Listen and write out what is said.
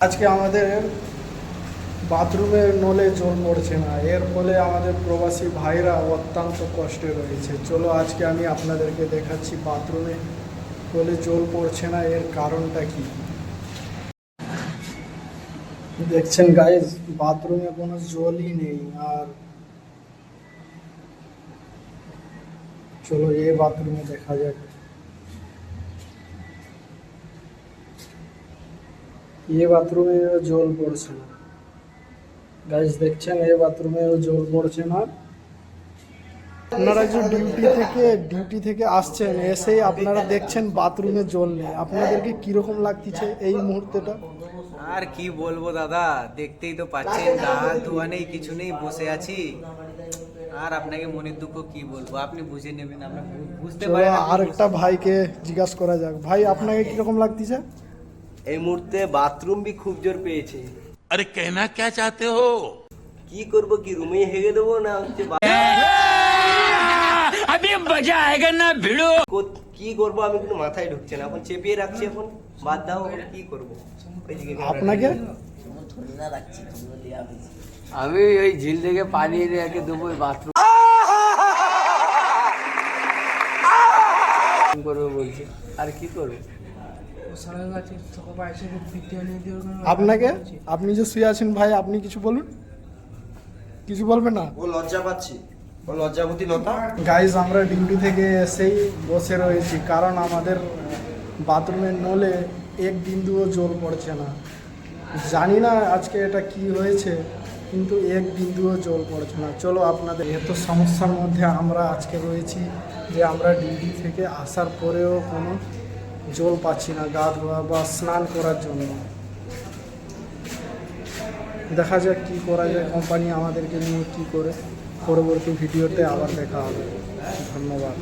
আজকে আমাদের বাথরুমের নলে জল পড়ছে না, এর ফলে আমাদের প্রবাসী ভাইরা অত্যন্ত কষ্টে রয়েছে। চলো আজকে আমি আপনাদেরকে দেখাচ্ছি বাথরুমে নলে জল পড়ছে না, এর কারণটা কি। দেখছেন গাইজ, বাথরুমে কোনো জলই নেই। আর চলো এই বাথরুমে দেখা যাক। ये বাথরুমে জল পড়ছে না গাইস, দেখছেন এই বাথরুমেও জল পড়ছে না। আপনারা যে ডিউটি থেকে আসছেন, এসেই আপনারা দেখছেন বাথরুমে জল নেই, আপনাদেরকে কিরকম লাগতেছে এই মুহূর্তেটা? আর কি বলবো দাদা, দেখতেই তো পাচ্ছেন গা ধোয়া নেই, কিছু নেই, বসে আছি। আর আপনাকে মনের দুঃখ কি বলবো, আপনি বুঝে নেবেন, আমরা বুঝতে চলো পারি না। আরেকটা ভাইকে জিজ্ঞাসা করা যাক। ভাই, আপনাকে কিরকম লাগতেছে? এই মুহূর্তে বাথরুম বি খুব জোর পেয়েছে। अरे कहना क्या चाहते हो? কি করব, কি রুমে হেগে দেবো না হচ্ছে अभी मजा आएगा ना भिड़ो। কি করব আমি কিন্তু মাথায় ঢুকছে না, এখন চেপিয়ে রাখছি, এখন বাদ দাও, এখন কি করব। আপনাকে? আমি ওই ঝিল থেকে পানি এনে একে দেবো বাথরুম করবো বলছি, আর কি করবো। আপনাকে? আপনি যে শুয়ে আছেন ভাই, আপনি কিছু বলুন। কিছু বলবেন না? ও লজ্জা পাচ্ছি, ও লজ্জাবতী লতা। গাইজ, আমরা ডিউটি থেকে এসেই বসে রয়েছি, কারণ আমাদের বাথরুমের নলে এক বিন্দুও জল পড়ছে না। জানি না আজকে এটা কি হয়েছে, কিন্তু এক বিন্দুও জল পড়ছে না। চলো আপনাদের এত সমস্যার মধ্যে আমরা আজকে রয়েছি যে আমরা ডিউটি থেকে আসার পরেও কোনো জল পাচ্ছি না গা ধোয়া বা স্নান করার জন্য। দেখা যাক কী করা যায়, কোম্পানি আমাদেরকে নিয়ে কী করে। পরবর্তী ভিডিওতে আবার দেখা হবে। ধন্যবাদ।